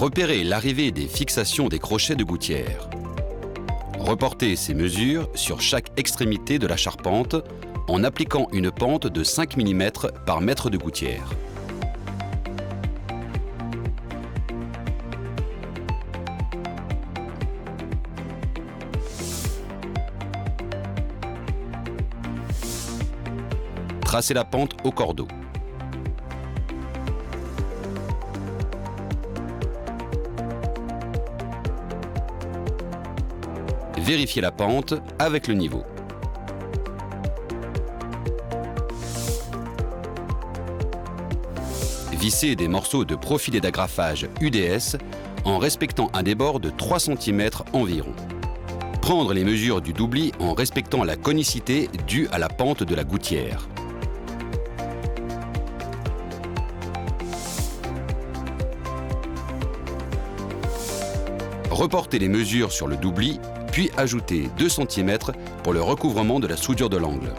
Repérez l'arrivée des fixations des crochets de gouttière. Reportez ces mesures sur chaque extrémité de la charpente en appliquant une pente de 5 mm par mètre de gouttière. Tracez la pente au cordeau. Vérifiez la pente avec le niveau. Vissez des morceaux de profilé d'agrafage UDS en respectant un débord de 3 cm environ. Prendre les mesures du doubli en respectant la conicité due à la pente de la gouttière. Reportez les mesures sur le doubli, puis ajoutez 2 cm pour le recouvrement de la soudure de l'angle.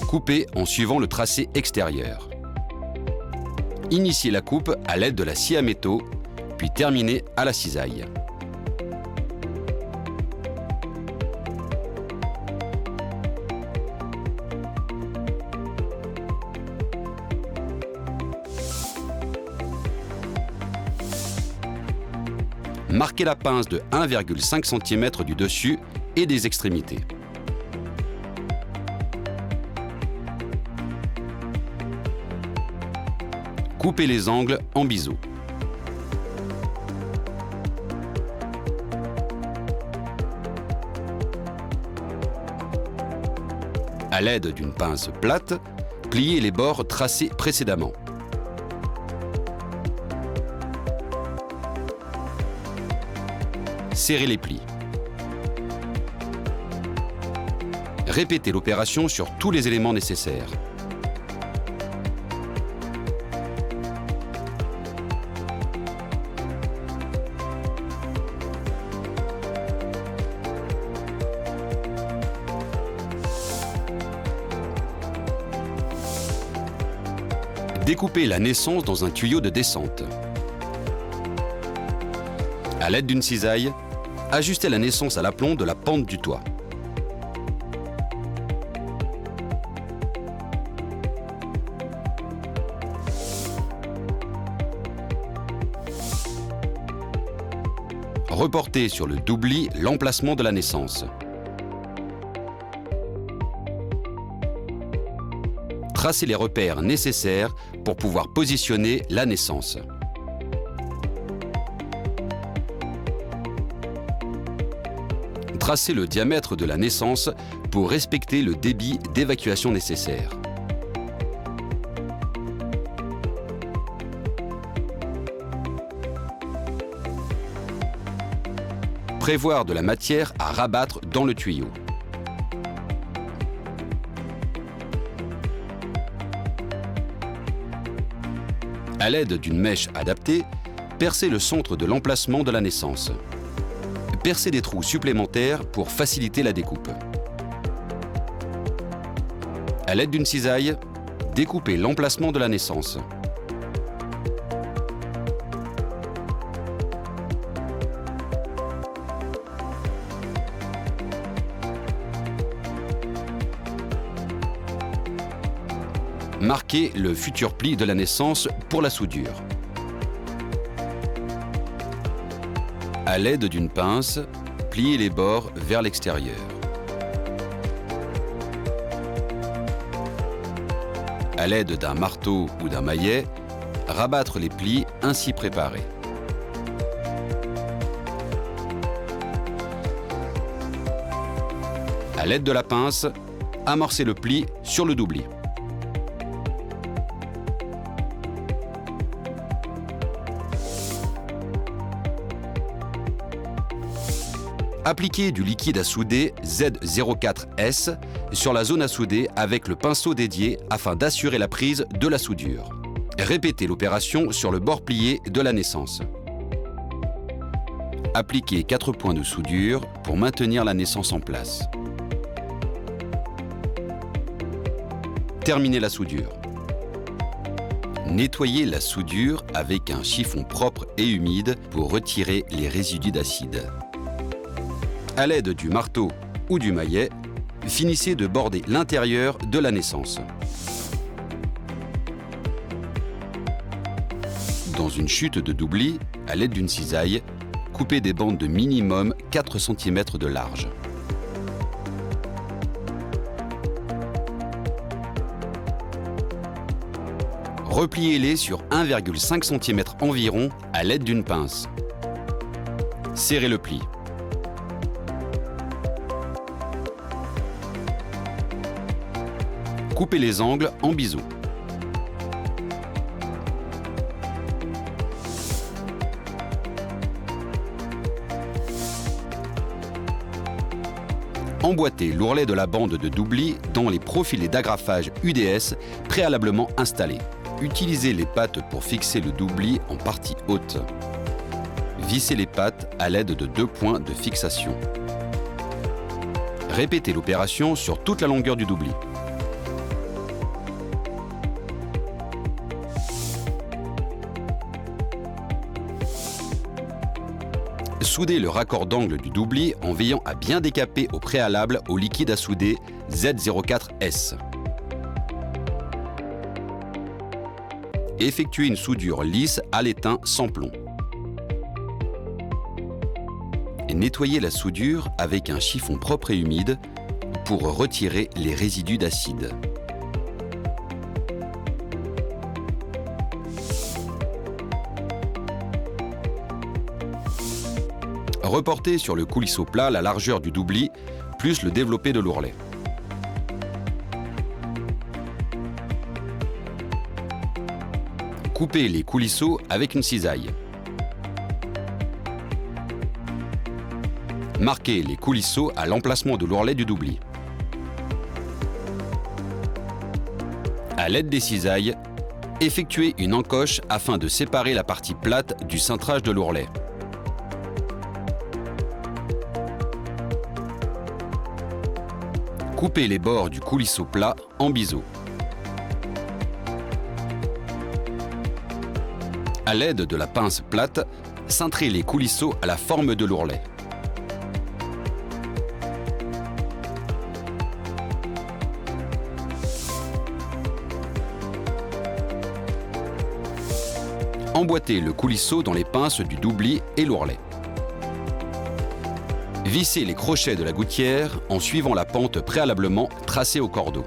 Coupez en suivant le tracé extérieur. Initiez la coupe à l'aide de la scie à métaux, puis terminez à la cisaille. Marquez la pince de 1,5 cm du dessus et des extrémités. Coupez les angles en biseau. À l'aide d'une pince plate, pliez les bords tracés précédemment. Serrez les plis. Répétez l'opération sur tous les éléments nécessaires. Découpez la naissance dans un tuyau de descente. À l'aide d'une cisaille, ajustez la naissance à l'aplomb de la pente du toit. Reportez sur le doubli l'emplacement de la naissance. Tracez les repères nécessaires pour pouvoir positionner la naissance. Tracez le diamètre de la naissance pour respecter le débit d'évacuation nécessaire. Prévoir de la matière à rabattre dans le tuyau. À l'aide d'une mèche adaptée, percez le centre de l'emplacement de la naissance. Percez des trous supplémentaires pour faciliter la découpe. À l'aide d'une cisaille, découpez l'emplacement de la naissance. Marquez le futur pli de la naissance pour la soudure. À l'aide d'une pince, pliez les bords vers l'extérieur. À l'aide d'un marteau ou d'un maillet, rabattre les plis ainsi préparés. À l'aide de la pince, amorcez le pli sur le doubli. Appliquez du liquide à souder Z04S sur la zone à souder avec le pinceau dédié afin d'assurer la prise de la soudure. Répétez l'opération sur le bord plié de la naissance. Appliquez 4 points de soudure pour maintenir la naissance en place. Terminez la soudure. Nettoyez la soudure avec un chiffon propre et humide pour retirer les résidus d'acide. À l'aide du marteau ou du maillet, finissez de border l'intérieur de la naissance. Dans une chute de doubli, à l'aide d'une cisaille, coupez des bandes de minimum 4 cm de large. Repliez-les sur 1,5 cm environ à l'aide d'une pince. Serrez le pli. Coupez les angles en biseau. Emboîtez l'ourlet de la bande de doubli dans les profilés d'agrafage UDS préalablement installés. Utilisez les pattes pour fixer le doubli en partie haute. Vissez les pattes à l'aide de 2 points de fixation. Répétez l'opération sur toute la longueur du doubli. Soudez le raccord d'angle du doubli en veillant à bien décaper au préalable au liquide à souder Z04S. Effectuez une soudure lisse à l'étain sans plomb. Nettoyez la soudure avec un chiffon propre et humide pour retirer les résidus d'acide. Reportez sur le coulisseau plat la largeur du doubli, plus le développé de l'ourlet. Coupez les coulisseaux avec une cisaille. Marquez les coulisseaux à l'emplacement de l'ourlet du doubli. À l'aide des cisailles, effectuez une encoche afin de séparer la partie plate du cintrage de l'ourlet. Coupez les bords du coulisseau plat en biseau. À l'aide de la pince plate, cintrez les coulisseaux à la forme de l'ourlet. Emboîtez le coulisseau dans les pinces du doubli et l'ourlet. Vissez les crochets de la gouttière en suivant la pente préalablement tracée au cordeau.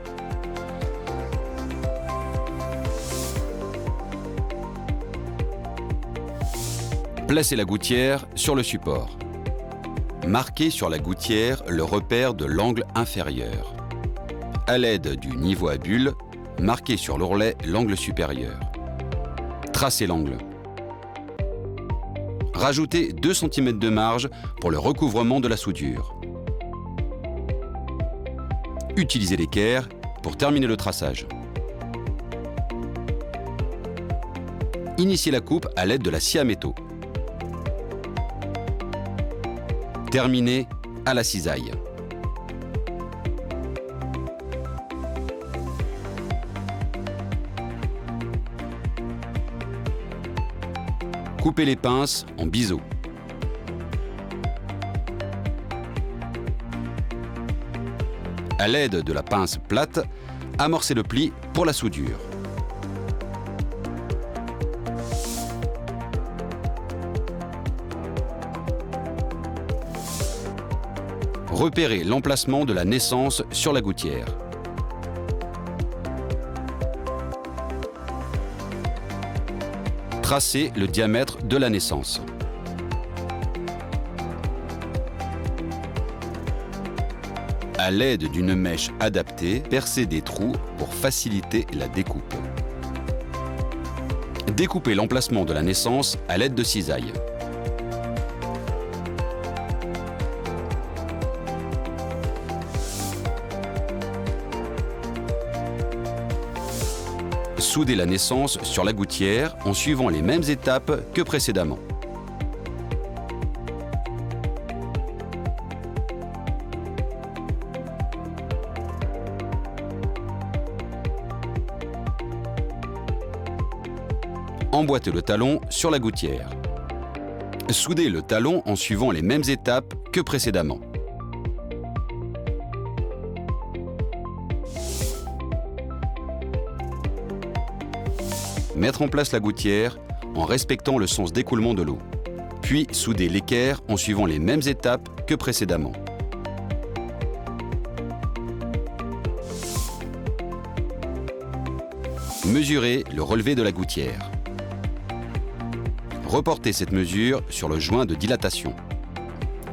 Placez la gouttière sur le support. Marquez sur la gouttière le repère de l'angle inférieur. À l'aide du niveau à bulle, marquez sur l'ourlet l'angle supérieur. Tracez l'angle. Rajoutez 2 cm de marge pour le recouvrement de la soudure. Utilisez l'équerre pour terminer le traçage. Initiez la coupe à l'aide de la scie à métaux. Terminez à la cisaille. Coupez les pinces en biseau. À l'aide de la pince plate, amorcez le pli pour la soudure. Repérez l'emplacement de la naissance sur la gouttière. Tracez le diamètre de la naissance. À l'aide d'une mèche adaptée, percez des trous pour faciliter la découpe. Découpez l'emplacement de la naissance à l'aide de cisailles. Soudez la naissance sur la gouttière en suivant les mêmes étapes que précédemment. Emboîtez le talon sur la gouttière. Soudez le talon en suivant les mêmes étapes que précédemment. Mettre en place la gouttière en respectant le sens d'écoulement de l'eau. Puis soudez l'équerre en suivant les mêmes étapes que précédemment. Mesurez le relevé de la gouttière. Reportez cette mesure sur le joint de dilatation.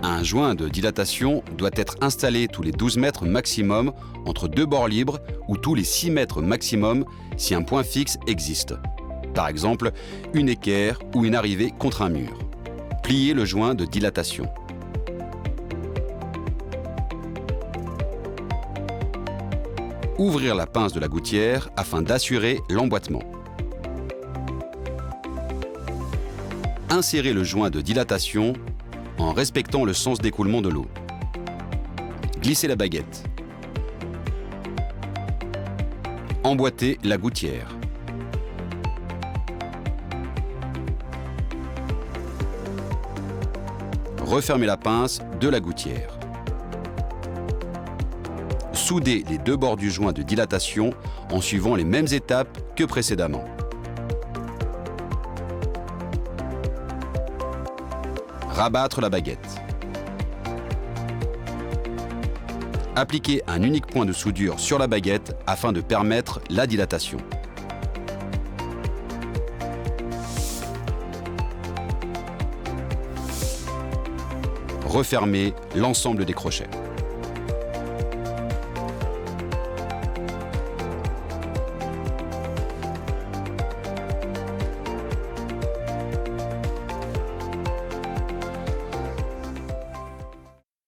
Un joint de dilatation doit être installé tous les 12 mètres maximum entre deux bords libres ou tous les 6 mètres maximum si un point fixe existe. Par exemple, une équerre ou une arrivée contre un mur. Pliez le joint de dilatation. Ouvrir la pince de la gouttière afin d'assurer l'emboîtement. Insérez le joint de dilatation en respectant le sens d'écoulement de l'eau. Glissez la baguette. Emboîtez la gouttière. Refermez la pince de la gouttière. Soudez les deux bords du joint de dilatation en suivant les mêmes étapes que précédemment. Rabattre la baguette. Appliquez un unique point de soudure sur la baguette afin de permettre la dilatation. Refermez l'ensemble des crochets.